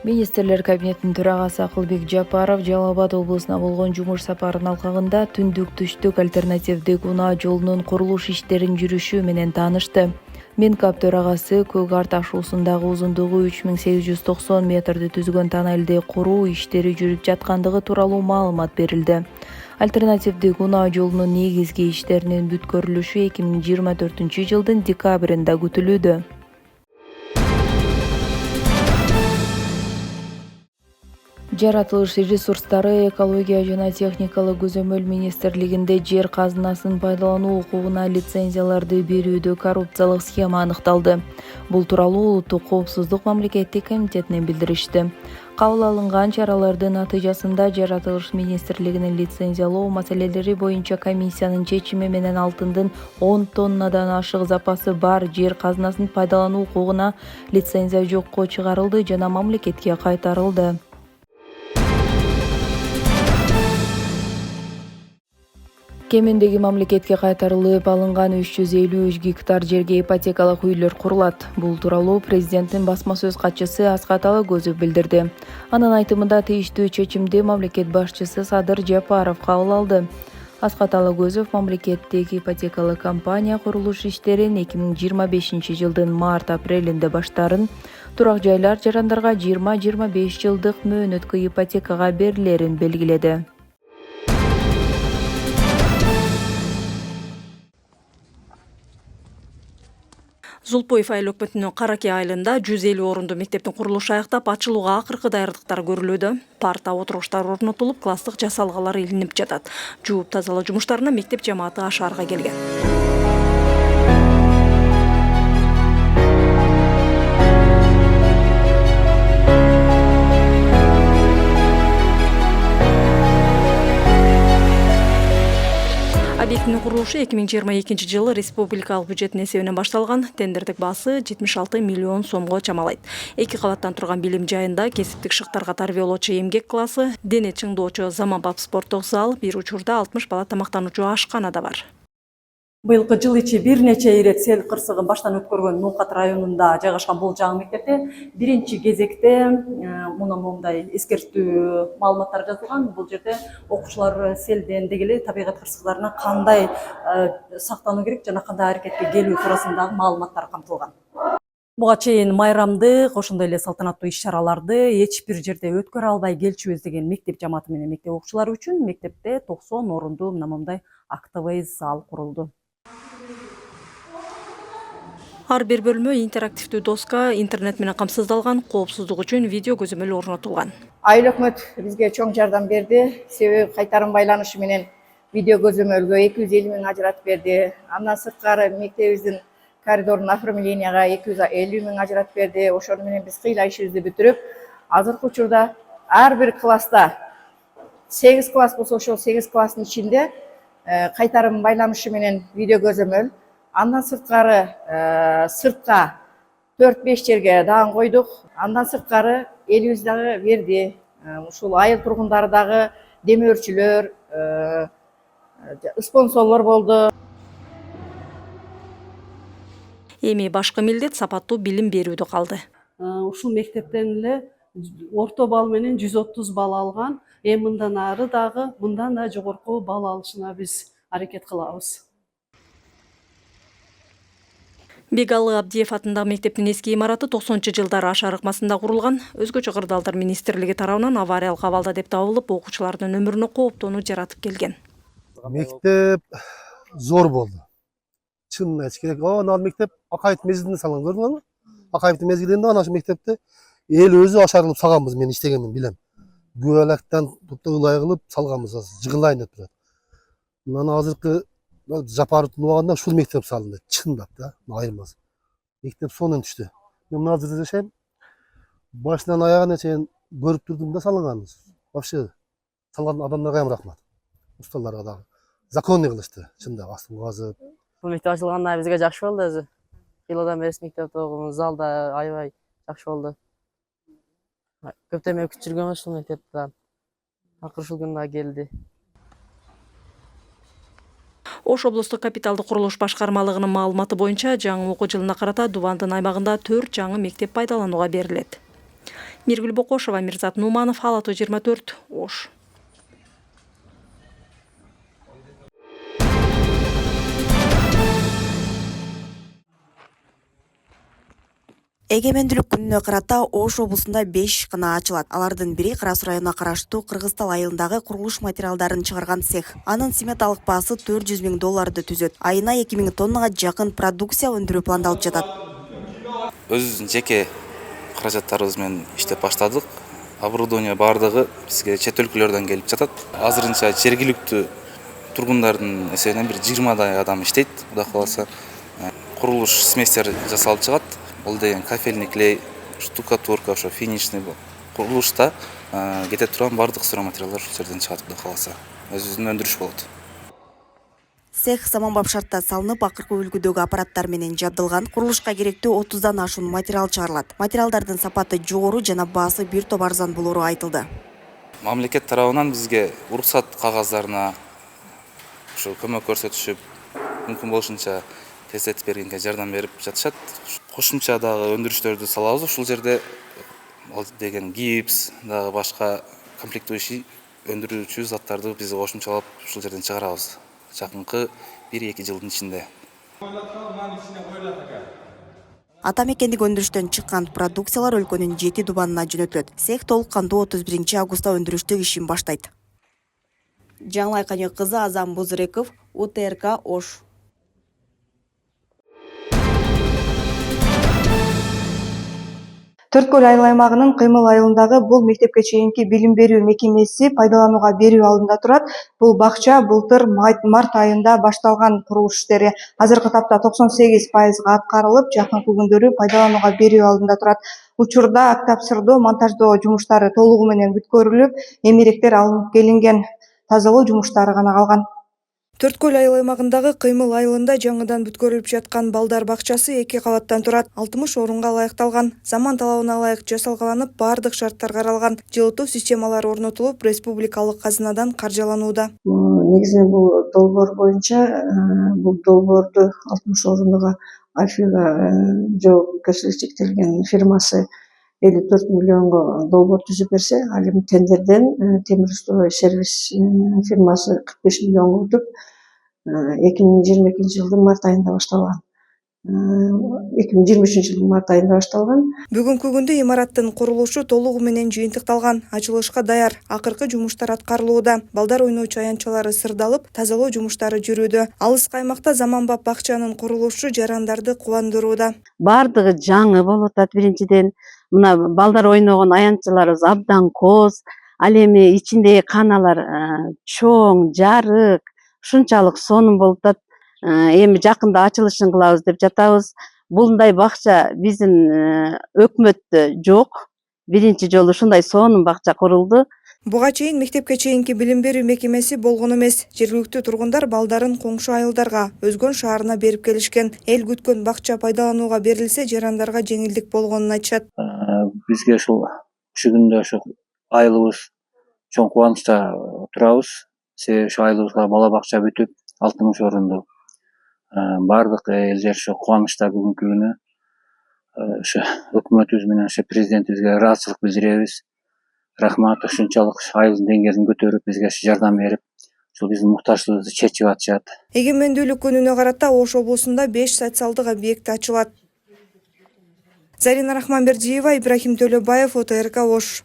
Министрлер кабинетинин төрагасы Акылбек Жапаров Жалал Абад облусуна болгон жумуш сапарынын алкагында түндүк-түштүк альтернативдик унаа жолунун курулуш иштерин жүрүшү менен таанышты. Минкап төрагасы Көк Ар ташуусундагы узундугу 3890 метрди түзгөн тоннельди куруу иштери жүрүп жаткандыгы тууралуу маалымат берилди. Альтернативдик унаа жолунун негизги иштеринин бүткөрүлүшү 2024-жылдын декабрында күтүлүүдө. Жаратылыш ресурстары, экология жана техникалык көзөмөл министрлигинде жер казынасын пайдалануу укугуна лицензияларды берүүдө коррупциялык схема аныкталды. Бул тууралуу Улуттук коопсуздук мамлекеттик комитетинен билдиришти. Кабыл алынган чаралардын натыйжасында Жаратылыш министрлигинин лицензиялоо маселелери боюнча комиссиянын чечими менен алтындын 10 тоннадан ашык запасы бар жер казынасын пайдалануу укугуна лицензия жокко чыгарылды жана мамлекетке кайтарылды. Кемендеги мамлекетке кайтарылып алынган 353 гектар жерге ипотекалык үйлөр курулат. Бул тууралуу президенттин басма сөз катчысы Асхат Алагөзов билдирди. Анын айтымында тийиштүү чечимди мамлекет башчысы Садыр Жапаров кабыл алды. Асхат Алагөзов мамлекеттик ипотекалык компания курулуш иштерин 2025-жылдын март-апрелинде баштарын, турак жайлар жарандарга 20-25 жылдык мөөнөткө ипотекага берилерин белгиледи. Зулпоев айыл өкмөтүнүн Караке айылында 150 орундуу мектептин курулушу аяктап, ачылууга акыркы даярдыктар көрүлүүдө. Парта отуруштар орнотулуп, класстык жасалгалар илинип жатат. Жууп тазалоо жумуштарына мектеп жамааты ашаарга келген. Объектинин курулушу 2022-жылы республикалык бюджеттин эсебинен башталган. Тендердик баасы 76 миллион сомго чамалайт. 2 кабаттан турган билим жайында кесиптик шыктарга тарбиялоочу эмгек классы, дене чыңдоочу заманбап спорттук зал, бир учурда 60 бала тамактануучу ашкана да бар. Быйылкы жыл ичи бир нече ирет сел кырсыгын баштан өткөргөн Нукат районунда жайгашкан бул жаңы мектепте биринчи кезекте мындай эскертүү маалыматтар жазылган. Бул жерде окуучулар селден дегеле табигат кырсыктарынан кандай сактануу керек жана кандай аракетке келүү туурасындагы маалыматтар камтылган. Буга чейин майрамды, ошондой эле салтанаттуу иш-чараларды эч бир жерде өткөрө албай келчүбүз деген мектеп жамааты менен мектеп окуучулары үчүн мектепте 90 орундуу мындай актовый зал курулду. Ар бир бөлмө интерактивдүү доска, интернет менен камсыздалган, коопсуздук үчүн видео көзөмөл орнотулган. Айыл өкмөт бизге чоң жардам берди. Себеби кайтарым байланышы менен видео көзөмөлгө 250 миң ажыратып берди. Андан сырткары мектебибиздин коридорун оформленияга 250 миң ажыратып берди. Ошону менен биз кыйла ишибизди бүтүрүп, азыркы учурда ар бир класста 8 класс болсо ошол 8 класстын ичинде кайтарым байланышы менен видео көзөмөл. Андан сырткары сыртка 4-5 жерге дагы койдук. Андан сырткары элибиз дагы берди. Ушул айыл тургундары дагы демөөрчүлөр, спонсорлор болду. Эми башкы милдет сапаттуу билим берүүдө калды. Ушул мектептен эле орто балл менен 130 балл алган. Мындан ары дагы мындан да жогорку балл алышына биз аракет кылабыз. Бегалы Абдиев атындагы мектептин эски имараты 90-жылдары ашар ыкмасында курулган. Өзгөчө кырдаалдар министрлиги тарабынан авариялык абалда деп табылып, окуучулардын өмүрүнө кооптоону жаратып келген. Мектеп зор болду. Чын айтыш керек. Ал мектеп Акаевдин мезгилинде салган, көрдүңөрбү? Акаевдин мезгилинде ана мектепти эл өзү ашарылып салганбыз, мен иштегенмин билем. Гүбөлактан ылай кылып салганбыз, жыгылайын деп турат. Мына азыркы Жапаровдун убагында ушул мектеп салынды. Чындап да, айырмасы. Мектеп сонун түштү. Мен мына жерде жашайм. Башынан аягына чейин көрүп турдум да салынганын. Вообще салган адамдарга ham рахмат. Усталарга дагы. Законный кылышты, чындап астын казып. Бул мектеп ачылганда бизге жакшы болду өзү. Кыйладан бери мектепте окуган залда аябай жакшы болду. Көптөн бери күтүп жүргөн ушул мектептен. Акыры ушул күн дагы келди. Ош облустук капиталдык курулуш башкармалыгынын маалыматы боюнча жаңы окуу жылына карата Дубандын аймагында 4 жаңы мектеп пайдаланууга берилет. Миргүл Бокошова, Мирзат Нуманов, Ала 24, Ош. Эгемендүүлүк күнүнө карата Ош облусунда 5 ишкана ачылат. Алардын бири Кара Суу районуна караштуу Кыргызтал айылындагы курулуш материалдарын чыгарган цех. Анын сметалык баасы $400 000 түзөт. Айына 2000 тоннага жакын продукция өндүрүү пландалып жатат. Өз жеке каражаттарыбыз менен иштеп баштадык. Оборудование бардыгы бизге чет өлкөлөрдөн келип жатат. Азырынча жергиликтүү тургундардын эсебинен бир 20 адам иштейт. Кудай кааласа, курулуш сместер жасалып чыгат. Ол деген кафельный клей, штукатурка, ошо финишный курулушта кете турган бардык стройматериалдар ушул жерден чыгат, Кудай кааласа. Өзүбүздүн өндүрүш болот. Цех заманбап шартта салынып, акыркы үлгүдөгү аппараттар менен жабдылган. Курулушка керектүү 30дан ашуун материал чыгарылат. Материалдардын сапаты жогору жана баасы бир топ арзан болору айтылды. Мамлекет тарабынан бизге уруксат кагаздарына ушу көмөк көрсөтүшүп, мүмкүн болушунча тездетип бергенге жардам берип жатышат. Кошумча дагы өндүрүштөрдү салабыз. Ушул жерде ал деген гипс, дагы башка комплектующий өндүрүүчү заттарды биз кошумчалап ушул жерден чыгарабыз. Жакынкы 1-2 жылдын ичинде. Ата мекендик өндүрүштөн чыккан продукциялар өлкөнүн 7 дубанына жөнөтүлөт. Цех толук кандуу 31 августта өндүрүштүк ишин баштайт. Жаңылай Канек кызы, Азам Бузуреков, УТРК Ош. Төрткөл айыл аймагынын Кыймыл айылындагы бул мектепке чейинки билим берүү мекемеси пайдаланууга берүү алдында турат. Бул бакча былтыр март айында башталган курулуш иштери азыркы тапта 98% аткарылып, жакынкы күндөрү пайдаланууга берүү алдында турат. Учурда тапсырдоо, монтаждоо жумуштары толугу менен бүткөрүлүп, эмеректер алынып келинген, тазалоо жумуштары гана калган. Төрткөл айыл аймагындагы Кыймыл айылында жаңыдан бүткөрүлүп жаткан балдар бакчасы 2 кабаттан турат, 60 орунга ылайыкталган. Заман талабына ылайык жасалгаланып, бардык шарттар каралган. Жылытуу системалары орнотулуп, республикалык казынадан каржыланууда. Негизинен бул долбоор боюнча бул долбоорду 60 орунга Альфига жоопкерчилиги чектелген фирмасы 54 миллионго долбоор түзүп берсе, ал эми тендерден Темир строй сервис фирмасы 45 миллионго өтүп, 2022 жылдын март айында башталган. 2023 жылдын март айында башталган. Бүгүнкү күндө имараттын курулушу толугу менен жыйынтыкталган, ачылышка даяр. Акыркы жумуштар аткарылууда. Балдар ойночу аянтчалары сырдалып, тазалоо жумуштары жүрүүдө. Алыс аймакта заманбап бакчанын курулушу жарандарды кубандырууда. Бардыгы жаңы болуп атат. Биринчиден мына балдар ойногон аянтчаларыбыз абдан коз. Ал эми ичиндеги каналар чоң, жарык, ушунчалык сонун болуп атат. Эми жакында ачылышын кылабыз деп жатабыз. Булундай бакча биздин өкмөттө жок. Биринчи жолу ушундай сонун бакча курулду. Буга чейин мектепке чейинки билим берүү мекемеси болгон эмес. Жергиликтүү тургундар балдарын коңшу айылдарга, Өзгөн шаарына берип келишкен. Эл күткөн бакча пайдаланууга берилсе, жарандарга жеңилдик болгонун айтышат. Бизге ушу күндө ушу айылыбыз чоң кубанычта турабыз. Себеби ушу айылыбызга бала бакча бүтүп, 60 орунду бардык элдер ушу кубанычта бүгүнкү күнү. Ушу өкмөтүбүз менен ушу президентибизге ыраазычылык билдиребиз. Рахмат, ушунчалык айылдын деңгээлин көтөрүп, бизге жардам берип, ушул биздин муктажчылыгыбызды чечип атышат. Эгемендүүлүк күнүнө карата Ош облусунда 5 социалдык объект ачылат. Зарина Рахманбердиева, Ибрахим Төлөбаев, ОТРК Ош.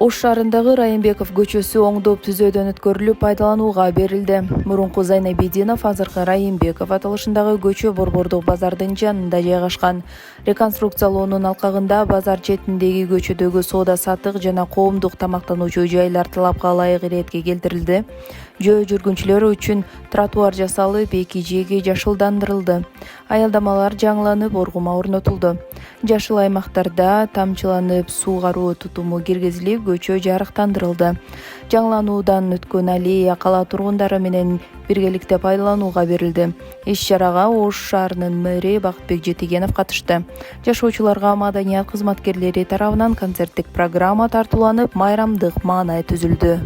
Ош шаарындагы Райымбеков көчөсү оңдоп түзөөдөн өткөрүлүп пайдаланууга берилди. Мурунку Зайнабидинов азыркы Райымбеков аталышындагы көчө Борбордук базардын жанында жайгашкан. Реконструкциялоонун алкагында базар четиндеги көчөдөгү соода саттык жана коомдук тамактануучу жайлар талапка ылайык иретке келтирилди. Жөө жүргүнчүлөр үчүн тротуар жасалып, эки жээги жашылдандырылды. Аялдамалар жаңыланып, оргума орнотулду. Жашыл аймактарда тамчыланып суу кароо тутуму киргизилип, көчө жарыктандырылды. Жаңылануудан өткөн аллея кала тургундары менен биргеликте пайдаланууга берилди. Иш-чарага Ош шаарынын мэри Бакытбек Жетигенов катышты. Жашоочуларга маданият кызматкерлери тарабынан концерттик программа тартууланып, майрамдык маанай түзүлдү.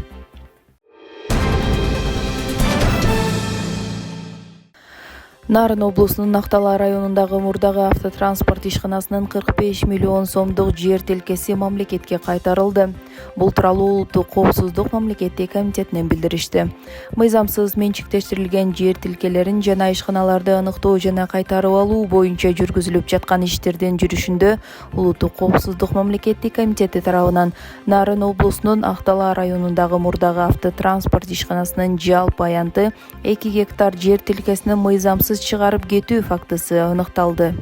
Нарын облусунун Актала районундагы Мурдагы автотранспорт ишканасынын 45 миллион сомдук жер тилкеси мамлекетке кайтарылды. Бул тууралуу Улуттук коопсуздук мамлекеттик комитетинен билдиришти. Мыйзамсыз менчиктештирилген жер тилкелерин жана ишканаларды аныктоо жана кайтарып алуу боюнча жүргүзүлүп жаткан иштердин жүрүшүндө Улуттук коопсуздук мамлекеттик комитети тарабынан Нарын облусунун Актала районундагы Мурдагы автотранспорт ишканасынын жалпы аянты 2 гектар жер тилкесинин мыйзамсыз чыгарып кетүү фактысы аныкталды.